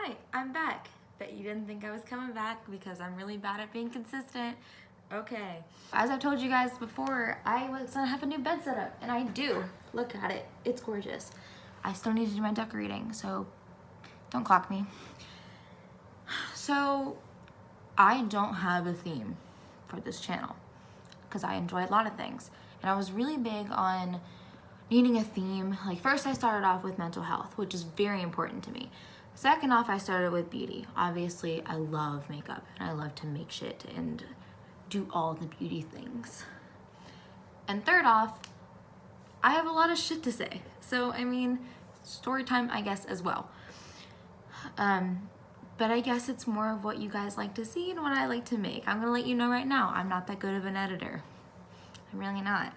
Hi, I'm back. Bet you didn't think I was coming back because I'm really bad at being consistent. Okay. As I've told you guys before, I was gonna have a new bed set up, and I do. Look at it. It's gorgeous. I still need to do my decorating, so don't clock me. So, I don't have a theme for this channel because I enjoy a lot of things. And I was really big on needing a theme. Like, first I started off with mental health, which is very important to me. Second off, I started with beauty. Obviously, I love makeup and I love to make shit and do all the beauty things. And third off, I have a lot of shit to say. So, I mean, story time, I guess, as well. But I guess it's more of what you guys like to see and what I like to make. I'm gonna let you know right now, I'm not that good of an editor. I'm really not.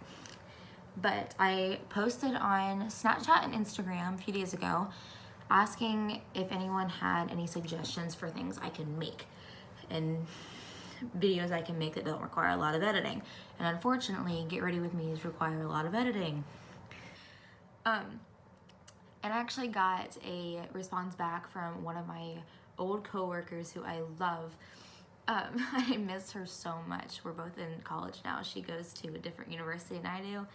But I posted on Snapchat and Instagram a few days ago asking if anyone had any suggestions for things I can make and videos I can make that don't require a lot of editing. And unfortunately, Get Ready With Me's require a lot of editing. And I actually got a response back from one of my old coworkers who I love. I miss her so much. We're both in college now. She goes to a different university than I do,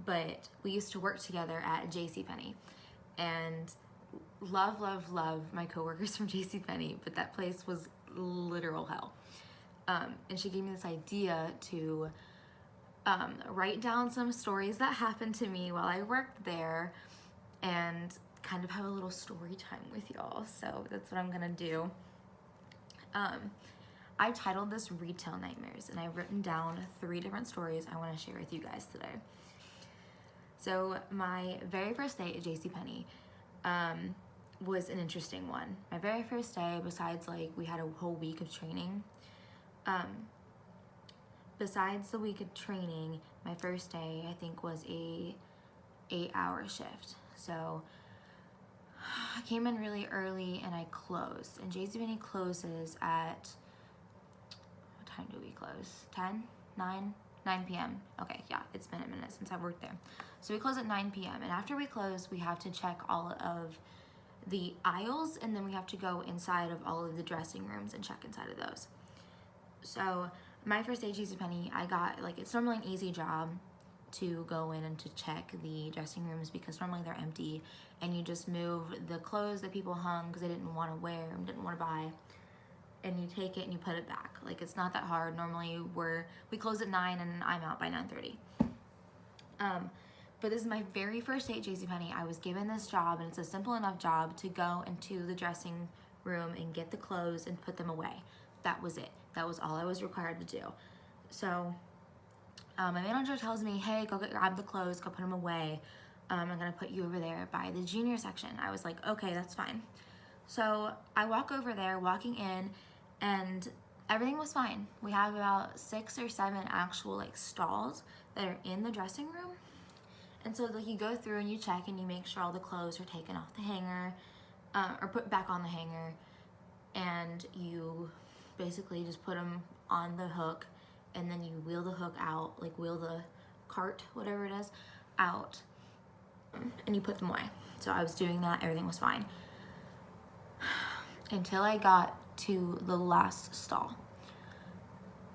but we used to work together at JCPenney. And love my coworkers from JCPenney, but that place was literal hell. And she gave me this idea to write down some stories that happened to me while I worked there and kind of have a little story time with y'all. So that's what I'm gonna do. I titled this Retail Nightmares, and I've written down 3 different stories I want to share with you guys today. So my very first day at JCPenney was an interesting one. My very first day, besides like we had a whole week of training, besides the week of training, my first day I think was a 8-hour shift. So I came in really early and I closed. And JCPenney closes at, what time do we close? 10? 9 p.m. Okay, yeah, it's been a minute since I've worked there. So we close at 9 p.m. and after we close, we have to check all of the aisles, and then we have to go inside of all of the dressing rooms and check inside of those. So my first day at JCPenney, I got, like, it's normally an easy job to go in and to check the dressing rooms because normally they're empty, and you just move the clothes that people hung because they didn't want to wear and didn't want to buy, and you take it and you put it back. Like, it's not that hard. Normally we close at 9 and I'm out by 9:30. But this is my very first day at JCPenney. I was given this job, and it's a simple enough job to go into the dressing room and get the clothes and put them away. That was it. That was all I was required to do. So my manager tells me, hey, go grab the clothes, go put them away. I'm gonna put you over there by the junior section. I was like, okay, that's fine. So I walk over there, walking in, and everything was fine. We have about 6 or 7 actual like stalls that are in the dressing room. And so like you go through and you check and you make sure all the clothes are taken off the hanger or put back on the hanger, and you basically just put them on the hook, and then you wheel the hook out, like wheel the cart, whatever it is, out, and you put them away. So I was doing that, everything was fine. Until I got to the last stall.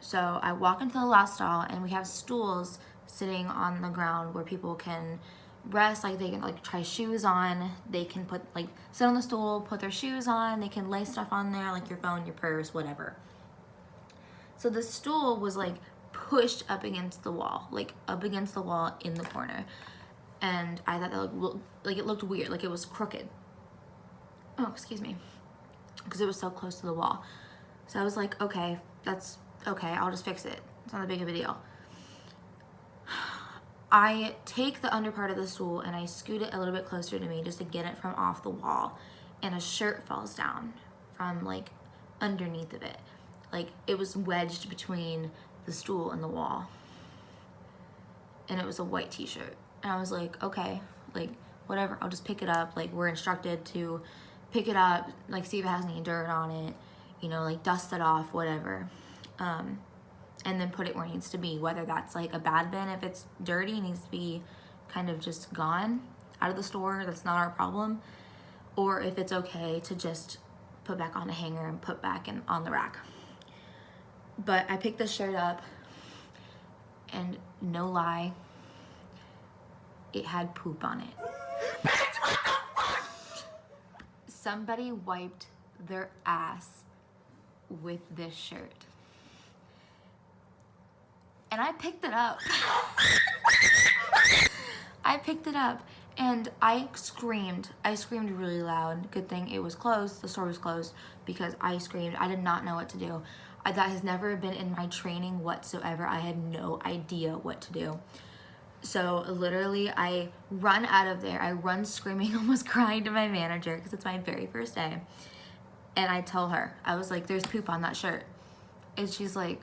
So I walk into the last stall, and we have stools sitting on the ground where people can rest, like they can like try shoes on, they can put like sit on the stool, put their shoes on, they can lay stuff on there like your phone, your purse, whatever. So the stool was like pushed up against the wall, like up against the wall in the corner, and I thought that like it looked weird, like it was crooked. Oh, excuse me, because it was so close to the wall. So I was like, okay, that's okay, I'll just fix it. It's not that big of a deal. I take the under part of the stool and I scoot it a little bit closer to me just to get it from off the wall, and a shirt falls down from like underneath of it. Like it was wedged between the stool and the wall, and it was a white t-shirt. And I was like, okay, like whatever, I'll just pick it up. Like we're instructed to pick it up, like see if it has any dirt on it, you know, like dust it off, whatever. And then put it where it needs to be, whether that's like a bad bin, if it's dirty, it needs to be kind of just gone out of the store, that's not our problem, or if it's okay to just put back on the hanger and put back on the rack. But I picked this shirt up, and no lie, it had poop on it. Somebody wiped their ass with this shirt. And I picked it up. I picked it up and I screamed. I screamed really loud. Good thing it was closed. The store was closed because I screamed. I did not know what to do. That has never been in my training whatsoever. I had no idea what to do. So literally I run out of there. I run screaming, almost crying to my manager because it's my very first day. And I tell her, I was like, there's poop on that shirt. And she's like,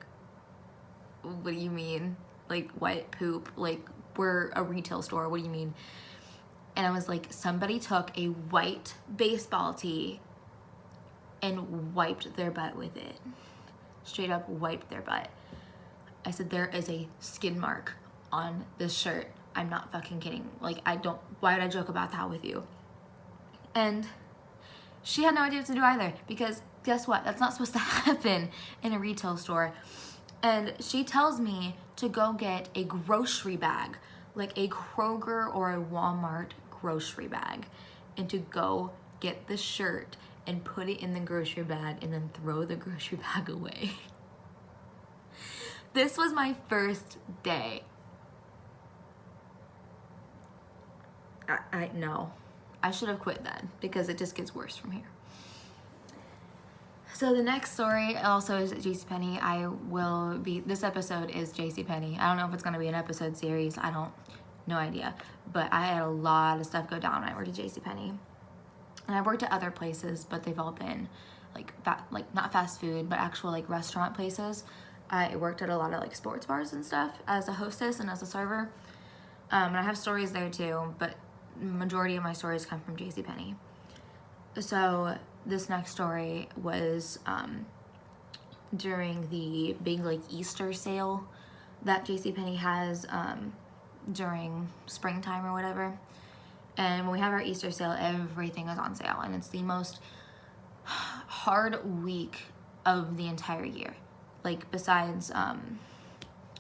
what do you mean? Like, what poop? Like, we're a retail store. What do you mean? And I was like, somebody took a white baseball tee and wiped their butt with it. Straight up wiped their butt. I said, there is a skid mark on this shirt. I'm not fucking kidding. Like, why would I joke about that with you? And she had no idea what to do either, because guess what? That's not supposed to happen in a retail store. And she tells me to go get a grocery bag, like a Kroger or a Walmart grocery bag, and to go get the shirt and put it in the grocery bag and then throw the grocery bag away. This was my first day. No, I should have quit then, because it just gets worse from here. So the next story also is at JCPenney. This episode is JCPenney. I don't know if it's going to be an episode series. No idea. But I had a lot of stuff go down when I worked at JCPenney. And I worked at other places, but they've all been like not fast food, but actual like restaurant places. I worked at a lot of like sports bars and stuff as a hostess and as a server. And I have stories there too, but majority of my stories come from JCPenney. So this next story was during the big like Easter sale that JCPenney has during springtime or whatever. And when we have our Easter sale, everything is on sale, and it's the most hard week of the entire year. Like besides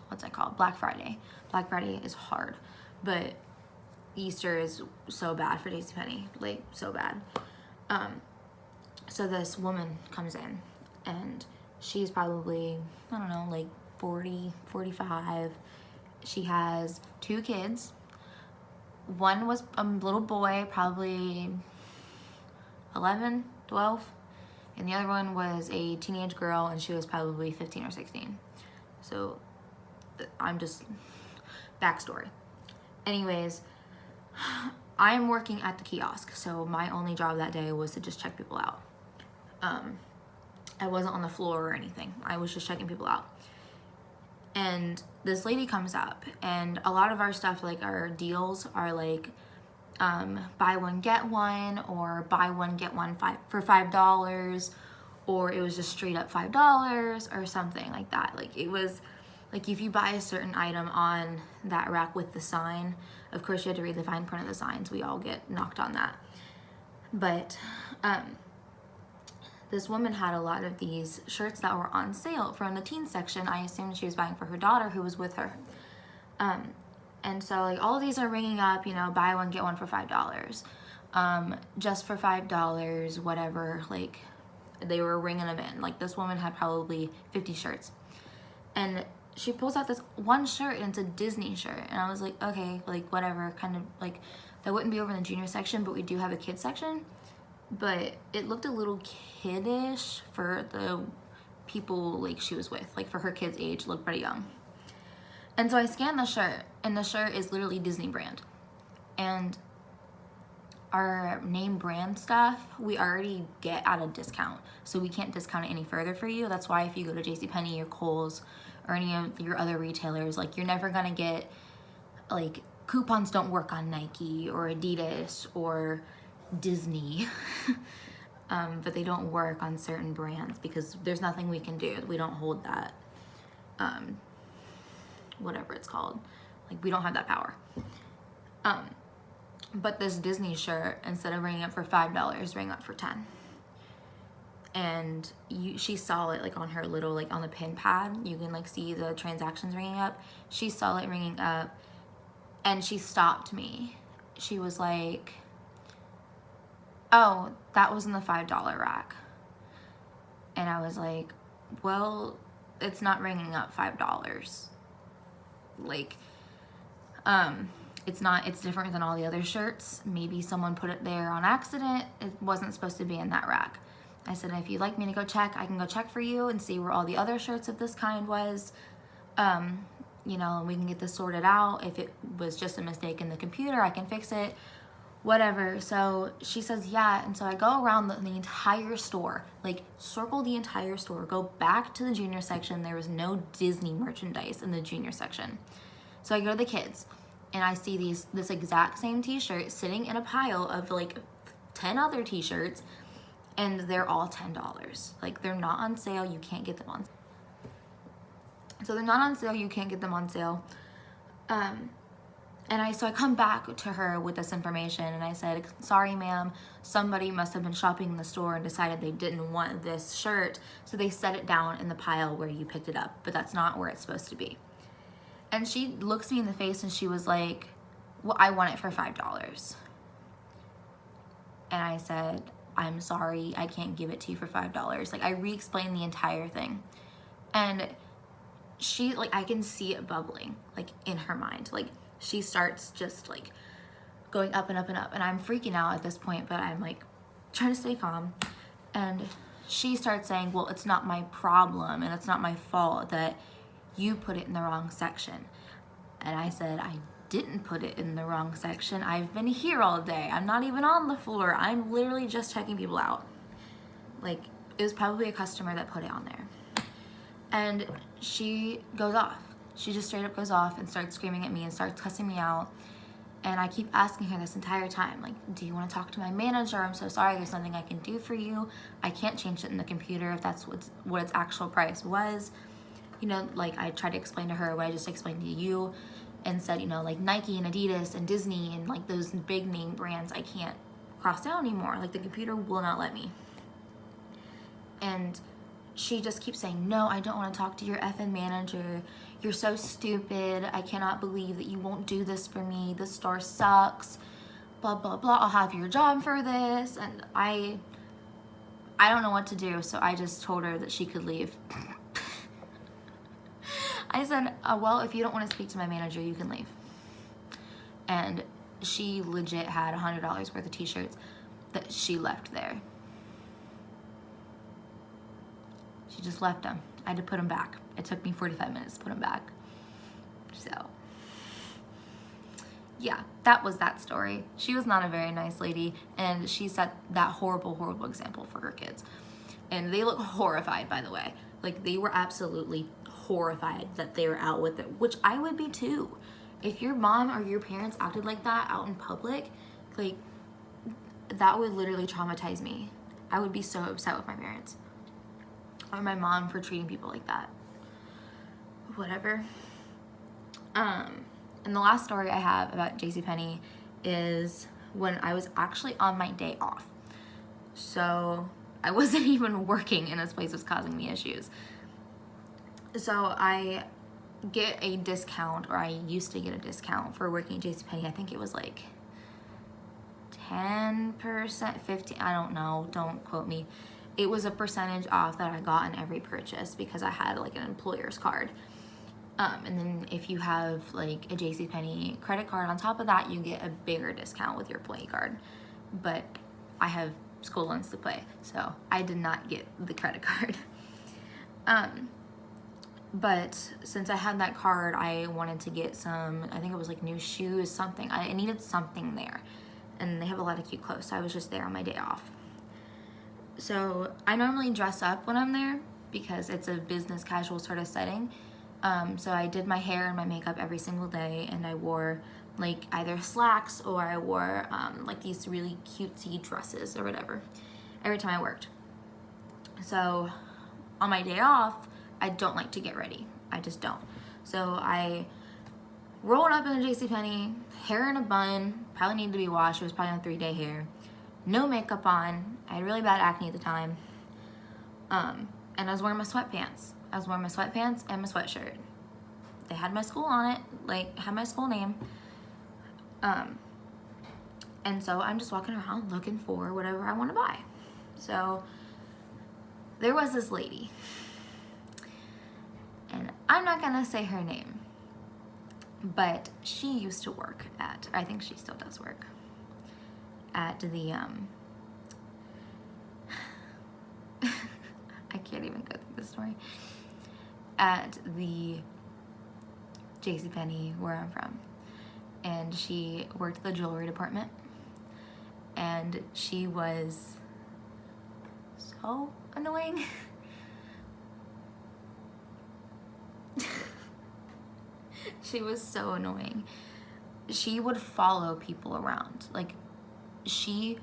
what's that called? Black Friday. Black Friday is hard, but Easter is so bad for JCPenney, like so bad. So this woman comes in, and she's probably, I don't know, like 40, 45. She has 2 kids. One was a little boy, probably 11, 12. And the other one was a teenage girl, and she was probably 15 or 16. So I'm just, backstory. Anyways, I'm working at the kiosk, so my only job that day was to just check people out. I wasn't on the floor or anything. I was just checking people out. And this lady comes up, and a lot of our stuff, like our deals, are like buy one get one, or buy one get one for $5, or it was just straight up $5 or something like that. Like it was like if you buy a certain item on that rack with the sign, of course you have to read the fine print of the signs. We all get knocked on that. But this woman had a lot of these shirts that were on sale from the teen section. I assumed she was buying for her daughter who was with her. And so like all of these are ringing up, you know, buy one, get one for $5. Just for $5, whatever, like they were ringing them in. Like this woman had probably 50 shirts. And she pulls out this one shirt, and it's a Disney shirt. And I was like, okay, like whatever, kind of like that wouldn't be over in the junior section, but we do have a kids section. But it looked a little kiddish for the people like she was with. Like for her kid's age, looked pretty young. And so I scanned the shirt, and the shirt is literally Disney brand. And our name brand stuff, we already get at a discount. So we can't discount it any further for you. That's why if you go to JCPenney or Kohl's or any of your other retailers, like you're never gonna get, like coupons don't work on Nike or Adidas or Disney. But they don't work on certain brands because there's nothing we can do. We don't hold that, whatever it's called. Like we don't have that power. But this Disney shirt, instead of ringing up for $5, rang up for $10. and she saw it like on her little, like on the pin pad, you can like see the transactions ringing up. She saw it ringing up and she stopped me. She was like, oh, that was in the $5 rack. And I was like, well, it's not ringing up $5. Like, it's different than all the other shirts. Maybe someone put it there on accident. It wasn't supposed to be in that rack. I said, if you'd like me to go check, I can go check for you and see where all the other shirts of this kind was. You know, we can get this sorted out. If it was just a mistake in the computer, I can fix it, whatever. So she says, yeah. And so I go around the entire store, like circle the entire store, go back to the junior section. There was no Disney merchandise in the junior section. So I go to the kids and I see this exact same t-shirt sitting in a pile of like 10 other t-shirts, and they're all $10. Like, they're not on sale. You can't get them on. So they're not on sale. You can't get them on sale. So I come back to her with this information and I said, sorry, ma'am, somebody must have been shopping in the store and decided they didn't want this shirt. So they set it down in the pile where you picked it up, but that's not where it's supposed to be. And she looks me in the face and she was like, well, I want it for $5. And I said, I'm sorry, I can't give it to you for $5. Like, I re-explained the entire thing. And she, like, I can see it bubbling, like, in her mind. Like, she starts just, like, going up and up and up. And I'm freaking out at this point, but I'm, like, trying to stay calm. And she starts saying, well, it's not my problem and it's not my fault that you put it in the wrong section. And I said, I didn't put it in the wrong section. I've been here all day. I'm not even on the floor. I'm literally just checking people out. Like, it was probably a customer that put it on there. And she goes off. She just straight up goes off and starts screaming at me and starts cussing me out. And I keep asking her this entire time, like, do you want to talk to my manager? I'm so sorry, there's nothing I can do for you. I can't change it in the computer if that's what its actual price was. You know, like, I tried to explain to her what I just explained to you, and said, you know, like Nike and Adidas and Disney and like those big name brands, I can't cross out anymore. Like, the computer will not let me. And she just keeps saying, no, I don't want to talk to your effing manager. You're so stupid. I cannot believe that you won't do this for me. This store sucks. Blah, blah, blah. I'll have your job for this. And I don't know what to do. So I just told her that she could leave. I said, well, if you don't want to speak to my manager, you can leave. And she legit had $100 worth of t-shirts that she left there. She just left them. I had to put them back. It took me 45 minutes to put them back. So, yeah, that was that story. She was not a very nice lady, and she set that horrible, horrible example for her kids. And they look horrified, by the way. Like, they were absolutely horrified that they were out with it, which I would be too. If your mom or your parents acted like that out in public, like, that would literally traumatize me. I would be so upset with my parents or my mom for treating people like that. Whatever. And the last story I have about JCPenney is when I was actually on my day off. So I wasn't even working and this place was causing me issues. So I get a discount, or I used to get a discount for working at JCPenney. I think it was like 10%, 15%, I don't know, don't quote me. It was a percentage off that I got on every purchase because I had like an employer's card. And then if you have like a JCPenney credit card on top of that, you get a bigger discount with your employee card. But I have school loans to pay, so I did not get the credit card. But since I had that card, I wanted to get some, I think it was like new shoes, something. I needed something there. And they have a lot of cute clothes, so I was just there on my day off. So I normally dress up when I'm there because it's a business casual sort of setting. So I did my hair and my makeup every single day, and I wore like either slacks or I wore like these really cutesy dresses or whatever every time I worked. So on my day off, I don't like to get ready. I just don't. So I rolled up in a JCPenney, hair in a bun, probably needed to be washed. It was probably on 3-day hair. No makeup on. I had really bad acne at the time. And I was wearing my sweatpants. I was wearing my sweatpants and my sweatshirt. They had my school on it, like had my school name. And so I'm just walking around looking for whatever I want to buy. So there was this lady, and I'm not gonna say her name, but she used to work at, I think she still does work at the I can't even go through the story, at the JCPenney where I'm from. And she worked at the jewelry department, and she was so annoying. She was so annoying. She would follow people around. Like, she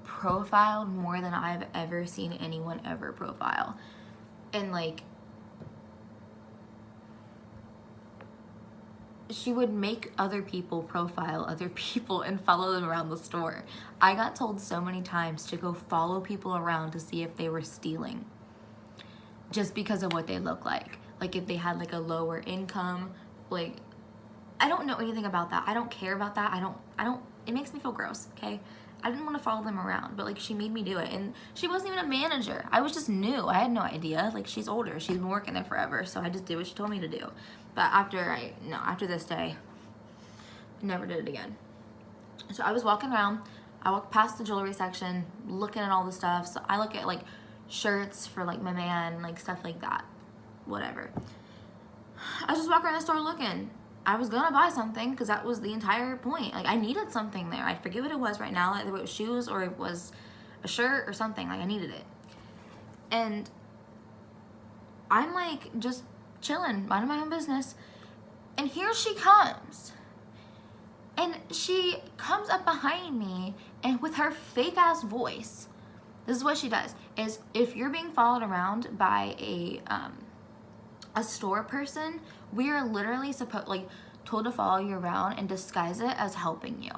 profiled more than I've ever seen anyone ever profile. And like, she would make other people profile other people and follow them around the store. I got told so many times to go follow people around to see if they were stealing, just because of what they look like. Like if they had like a lower income, like, I don't know anything about that. I don't care about that. I don't, it makes me feel gross, okay? I didn't want to follow them around, but like she made me do it. And she wasn't even a manager. I was just new. I had no idea. Like, she's older. She's been working there forever. So I just did what she told me to do. But after this day, I never did it again. So I was walking around. I walked past the jewelry section, looking at all the stuff. So I look at like shirts for like my man, like stuff like that. Whatever. I was just walking around the store looking. I was gonna buy something because that was the entire point. Like, I needed something there. I forget what it was right now. Either it was shoes or it was a shirt or something. Like, I needed it. And I'm like just chilling, minding my own business. And here she comes. And she comes up behind me, and with her fake ass voice, this is what she does, is if you're being followed around by a store person, we are literally told to follow you around and disguise it as helping you.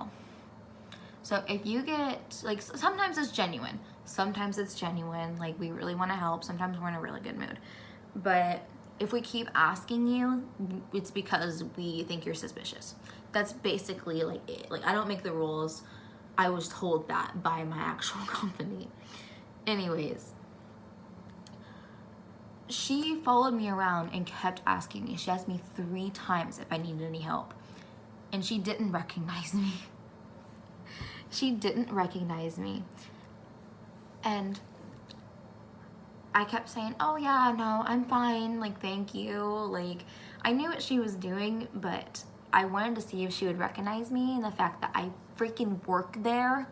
So if you get, like, sometimes it's genuine. Sometimes it's genuine, like we really want to help. Sometimes we're in a really good mood. But if we keep asking you, it's because we think you're suspicious. That's basically like it. Like, I don't make the rules. I was told that by my actual company. Anyways, she followed me around and kept asking me. She asked me 3 times if I needed any help. And she didn't recognize me. She didn't recognize me. And I kept saying, oh yeah, no, I'm fine. Like, thank you. Like, I knew what she was doing, but I wanted to see if she would recognize me, and the fact that I freaking work there.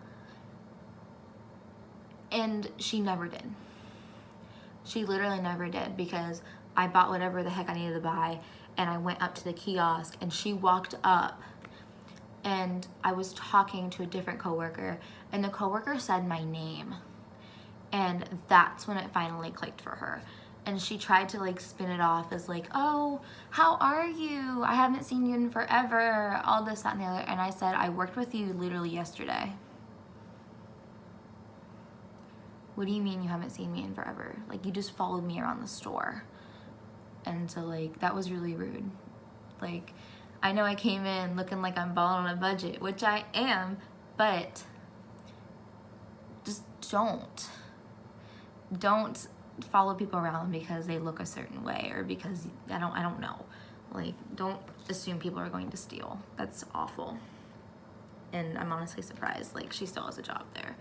And she never did. She literally never did, because I bought whatever the heck I needed to buy, and I went up to the kiosk, and she walked up, and I was talking to a different coworker, and the coworker said my name, and that's when it finally clicked for her. And she tried to like spin it off as like, oh, how are you? I haven't seen you in forever, all this, that, and the other. And I said, I worked with you literally yesterday. What do you mean you haven't seen me in forever? Like, you just followed me around the store. And so, like, that was really rude. Like, I know I came in looking like I'm balling on a budget, which I am, but just don't follow people around because they look a certain way, or because I don't know. Like, don't assume people are going to steal. That's awful. And I'm honestly surprised, like, she still has a job there.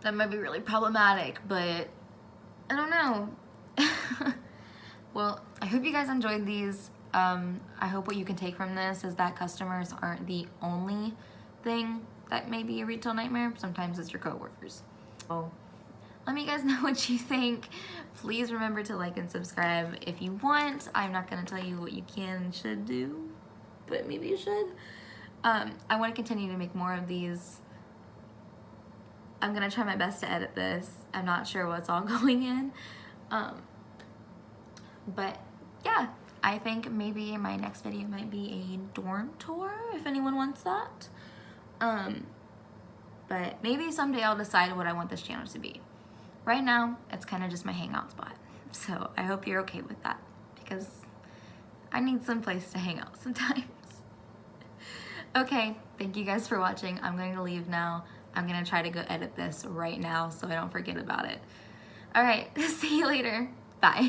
That might be really problematic, but I don't know. Well, I hope you guys enjoyed these. I hope what you can take from this is that customers aren't the only thing that may be a retail nightmare. Sometimes it's your coworkers. So let me guys know what you think. Please remember to like and subscribe if you want. I'm not gonna tell you what you can and should do, but maybe you should. I want to continue to make more of these. I'm gonna try my best to edit this. I'm not sure what's all going in. But yeah, I think maybe my next video might be a dorm tour if anyone wants that. But maybe someday I'll decide what I want this channel to be. right now it's kind of just my hangout spot. So I hope you're okay with that, because I need some place to hang out sometimes. Okay, thank you guys for watching. I'm going to leave now. I'm gonna try to go edit this right now so I don't forget about it. All right, see you later. Bye.